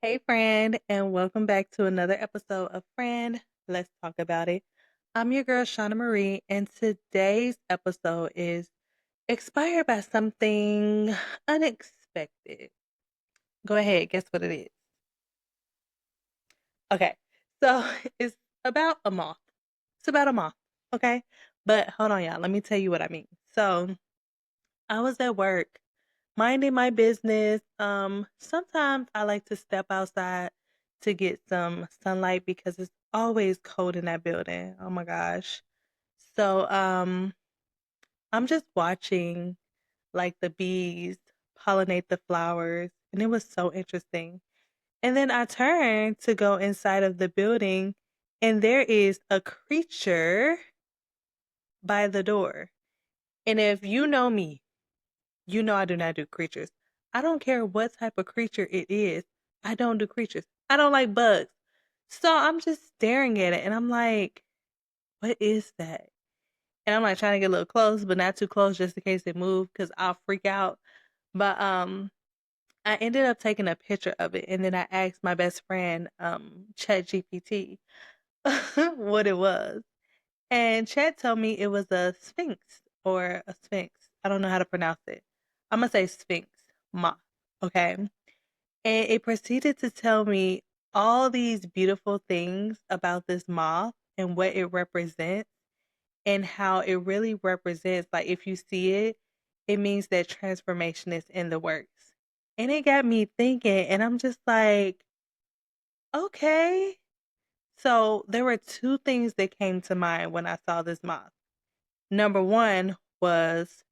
Hey, friend, and welcome back to another episode of Friend. Let's talk about it. I'm your girl, Shauna Marie, and today's episode is inspired by something unexpected. Go ahead, guess what it is. Okay, so it's about a moth. It's about a moth, okay? But hold on, y'all. Let me tell you what I mean. So I was at work minding my business. Sometimes I like to step outside to get some sunlight because it's always cold in that building. Oh my gosh. So I'm just watching like the bees pollinate the flowers, and it was so interesting. And then I turned to go inside of the building, and there is a creature by the door. And if you know me, you know I do not do creatures. I don't care what type of creature it is. I don't do creatures. I don't like bugs. So I'm just staring at it and I'm like, what is that? And I'm like trying to get a little close, but not too close just in case it moves because I'll freak out. But I ended up taking a picture of it and then I asked my best friend, ChatGPT, what it was. And Chat told me it was a sphinx or a sphinx. I don't know how to pronounce it. I'm gonna say sphinx moth. Okay. And it proceeded to tell me all these beautiful things about this moth and what it represents and how it really represents, like, if you see it, it means that transformation is in the works. And it got me thinking, and I'm just like, okay. So there were two things that came to mind when I saw this moth. Number one was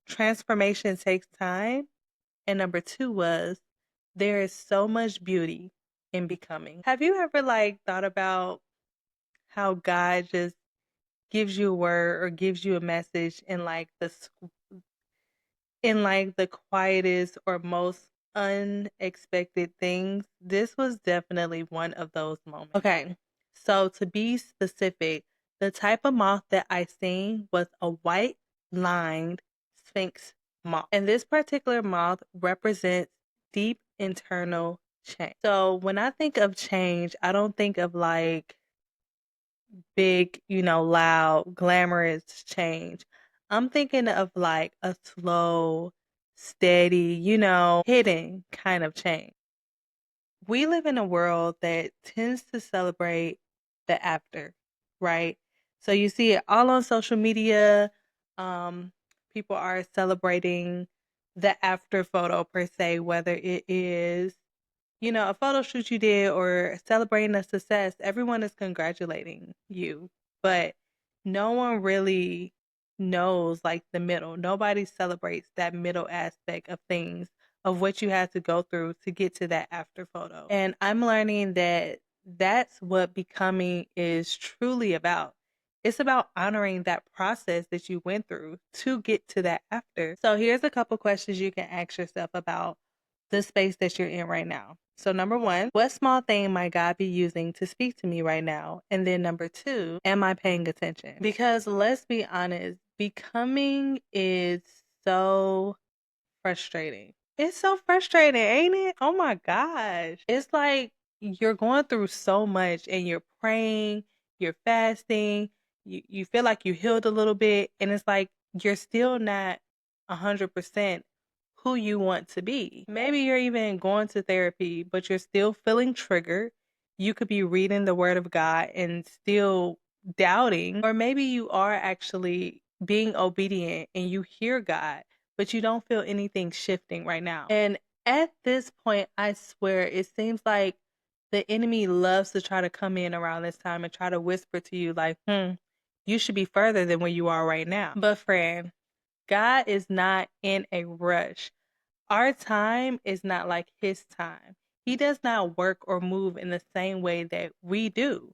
transformation takes time. And number two was there is so much beauty in becoming. Have you ever like thought about how God just gives you a word or gives you a message in like the quietest or most unexpected things? This was definitely one of those moments. Okay. So to be specific, the type of moth that I seen was a white lined sphinx moth. And this particular moth represents deep internal change. So when I think of change, I don't think of like big, loud, glamorous change. I'm thinking of like a slow, steady, hidden kind of change. We live in a world that tends to celebrate the after, right? So you see it all on social media. Um, People are celebrating the after photo per se, whether it is, a photo shoot you did or celebrating a success. Everyone is congratulating you, but no one really knows like the middle. Nobody celebrates that middle aspect of things, of what you had to go through to get to that after photo. And I'm learning that that's what becoming is truly about. It's about honoring that process that you went through to get to that after. So here's a couple questions you can ask yourself about the space that you're in right now. So, number one, what small thing might God be using to speak to me right now? And then number two, am I paying attention? Because let's be honest, becoming is so frustrating. It's so frustrating, ain't it? Oh my gosh. It's like you're going through so much and you're praying, you're fasting, you feel like you healed a little bit, and it's like you're still not 100% who you want to be. Maybe you're even going to therapy, but you're still feeling triggered. You could be reading the word of God and still doubting, or maybe you are actually being obedient and you hear God, but you don't feel anything shifting right now. And at this point, I swear, it seems like the enemy loves to try to come in around this time and try to whisper to you, like, you should be further than where you are right now. But, friend, God is not in a rush. Our time is not like his time. He does not work or move in the same way that we do.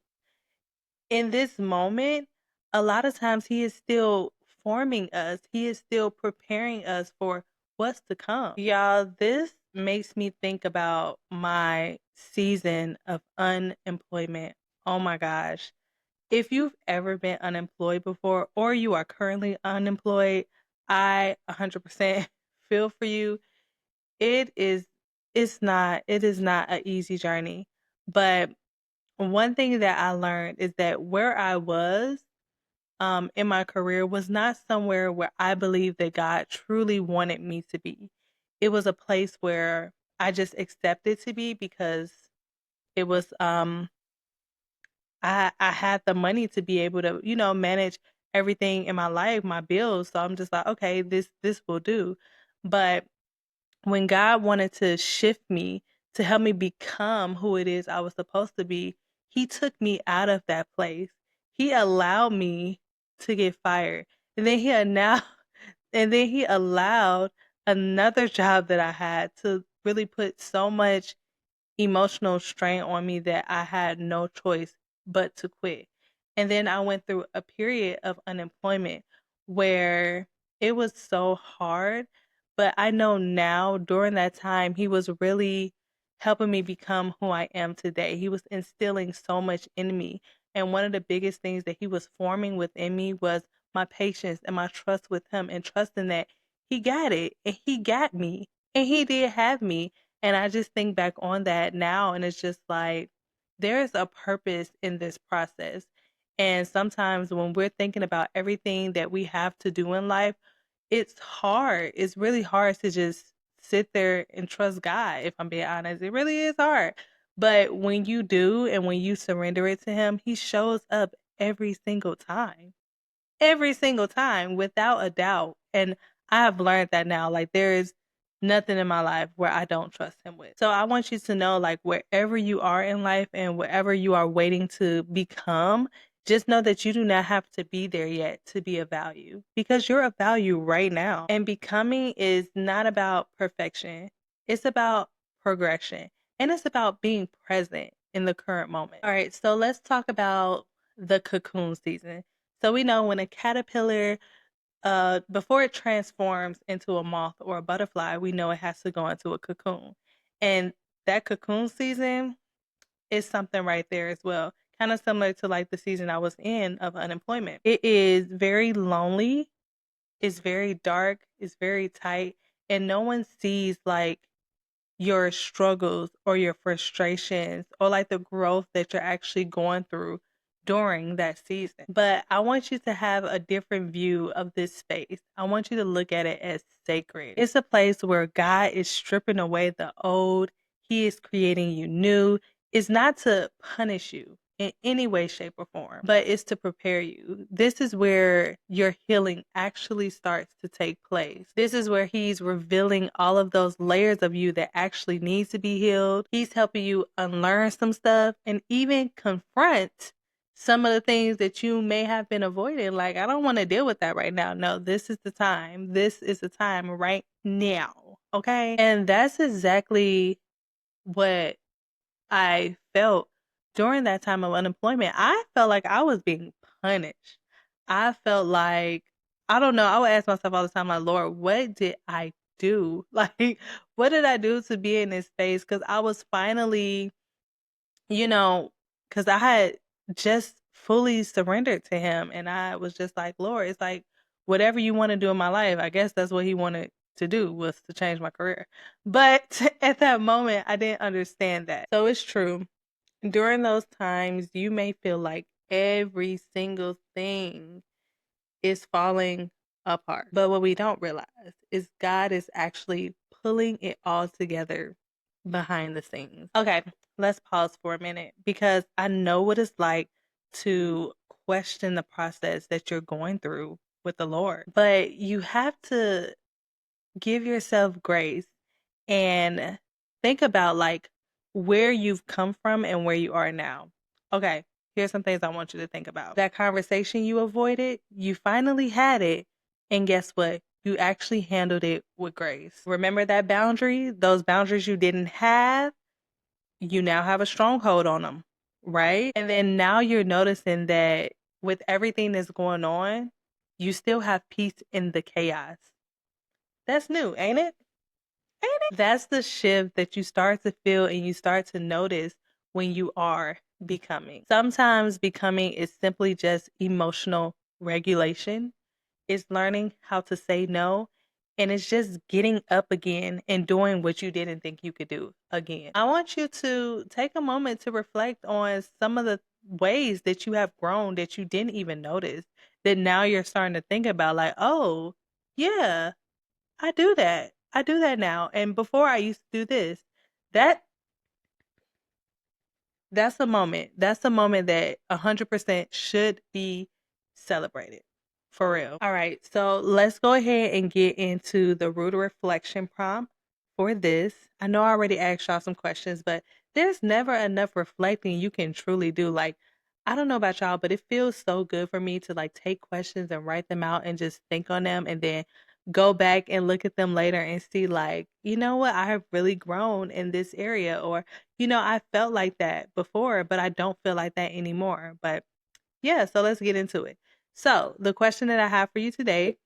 In this moment, a lot of times he is still forming us. He is still preparing us for what's to come. Y'all, this makes me think about my season of unemployment. Oh my gosh. If you've ever been unemployed before or you are currently unemployed, I 100% feel for you. It is it is not an easy journey. But one thing that I learned is that where I was in my career was not somewhere where I believe that God truly wanted me to be. It was a place where I just accepted to be because it was I had the money to be able to, manage everything in my life, my bills. So I'm just like, okay, this will do. But when God wanted to shift me to help me become who it is I was supposed to be, he took me out of that place. He allowed me to get fired. And then he allowed another job that I had to really put so much emotional strain on me that I had no choice but to quit. And then I went through a period of unemployment where it was so hard. But I know now during that time, he was really helping me become who I am today. He was instilling so much in me. And one of the biggest things that he was forming within me was my patience and my trust with him and trusting that he got it and he got me and he did have me. And I just think back on that now, and it's just like there's a purpose in this process. And sometimes when we're thinking about everything that we have to do in life, it's hard. It's really hard to just sit there and trust God, if I'm being honest. It really is hard. But when you do and when you surrender it to Him, He shows up every single time, every single time without a doubt. And I have learned that now. Like, there is nothing in my life where I don't trust him with. So I want you to know, like, wherever you are in life and wherever you are waiting to become, just know that you do not have to be there yet to be of value, because you're of value right now. And becoming is not about perfection. It's about progression, and it's about being present in the current moment. All right, so let's talk about the cocoon season. So we know when a caterpillar, before it transforms into a moth or a butterfly, we know it has to go into a cocoon. And that cocoon season is something right there as well. Kind of similar to like the season I was in of unemployment. It is very lonely, it's very dark, it's very tight, and no one sees like your struggles or your frustrations or like the growth that you're actually going through during that season. But I want you to have a different view of this space. I want you to look at it as sacred. It's a place where God is stripping away the old, He is creating you new. It's not to punish you in any way, shape, or form, but it's to prepare you. This is where your healing actually starts to take place. This is where He's revealing all of those layers of you that actually needs to be healed. He's helping you unlearn some stuff and even confront some of the things that you may have been avoiding. Like, I don't want to deal with that right now. No, this is the time. This is the time right now. Okay. And that's exactly what I felt during that time of unemployment. I felt like I was being punished. I felt like, I don't know, I would ask myself all the time, like, Lord, what did I do? Like, what did I do to be in this space? Because I was finally, you know, because I had just fully surrendered to Him. And I was just like, Lord, it's like, whatever you want to do in my life, I guess that's what He wanted to do, was to change my career. But at that moment, I didn't understand that. So it's true. During those times, you may feel like every single thing is falling apart. But what we don't realize is God is actually pulling it all together behind the scenes. Okay, let's pause for a minute, because I know what it's like to question the process that you're going through with the Lord. But you have to give yourself grace and think about like where you've come from and where you are now. Okay, here's some things I want you to think about. That conversation you avoided, you finally had it. And guess what? You actually handled it with grace. Remember that boundary? Those boundaries you didn't have, you now have a stronghold on them, right? And then now you're noticing that with everything that's going on, you still have peace in the chaos. That's new, ain't it? Ain't it? That's the shift that you start to feel and you start to notice when you are becoming. Sometimes becoming is simply just emotional regulation. It's learning how to say no And it's just getting up again and doing what you didn't think you could do again. I want you to take a moment to reflect on some of the ways that you have grown that you didn't even notice, that now you're starting to think about, like, oh, yeah, I do that. I do that now. And before I used to do this. That that's a moment. That's a moment that 100% should be celebrated. For real. All right. So let's go ahead and get into the root reflection prompt for this. I know I already asked y'all some questions, but there's never enough reflecting you can truly do. Like, I don't know about y'all, but it feels so good for me to like take questions and write them out and just think on them and then go back and look at them later and see, like, you know what, I have really grown in this area, or I felt like that before, but I don't feel like that anymore. But yeah, so let's get into it. So, the question that I have for you today,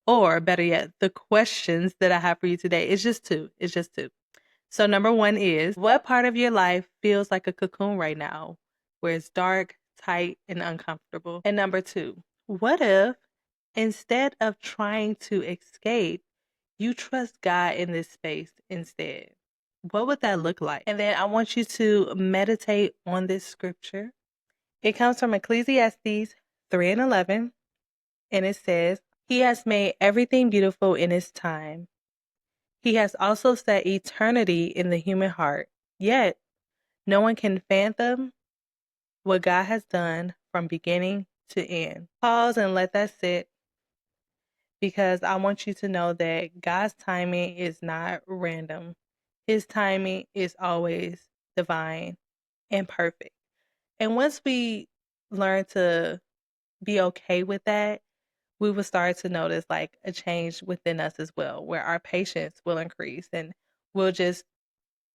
or better yet, the questions that I have for you today, is just two. It's just two. So, number one is, what part of your life feels like a cocoon right now, where it's dark, tight, and uncomfortable? And number two, what if instead of trying to escape, you trust God in this space instead? What would that look like? And then I want you to meditate on this scripture. It comes from Ecclesiastes 3:11, and it says, He has made everything beautiful in His time. He has also set eternity in the human heart. Yet, no one can fathom what God has done from beginning to end. Pause and let that sit, because I want you to know that God's timing is not random. His timing is always divine and perfect. And once we learn to be okay with that, we will start to notice like a change within us as well, where our patience will increase and we'll just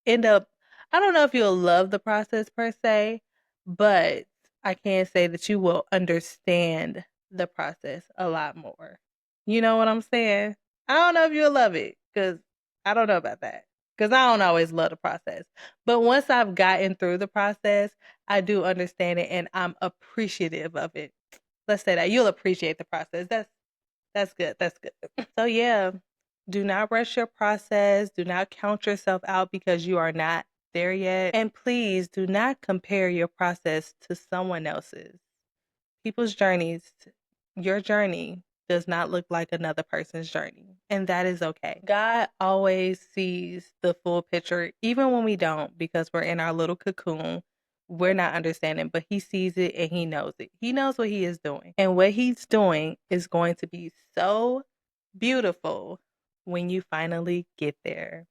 end up, I don't know if you'll love the process per se, but I can say that you will understand the process a lot more. You know what I'm saying? I don't know if you'll love it, because I don't know about that. Because I don't always love the process. But once I've gotten through the process, I do understand it and I'm appreciative of it. Let's say that. You'll appreciate the process. That's good. That's good. So yeah, do not rush your process. Do not count yourself out because you are not there yet. And please do not compare your process to someone else's. People's journeys, your journey does not look like another person's journey. And that is okay. God always sees the full picture, even when we don't, because we're in our little cocoon. We're not understanding, but He sees it and He knows it. He knows what He is doing. And what He's doing is going to be so beautiful when you finally get there.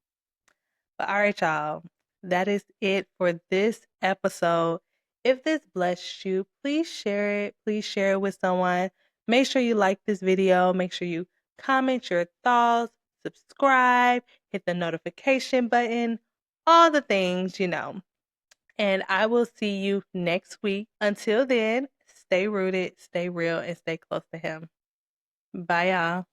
But all right, y'all, that is it for this episode. If this blessed you, please share it. Please share it with someone. Make sure you like this video. Make sure you comment your thoughts, subscribe, hit the notification button, all the things. And I will see you next week. Until then, stay rooted, stay real, and stay close to Him. Bye, y'all.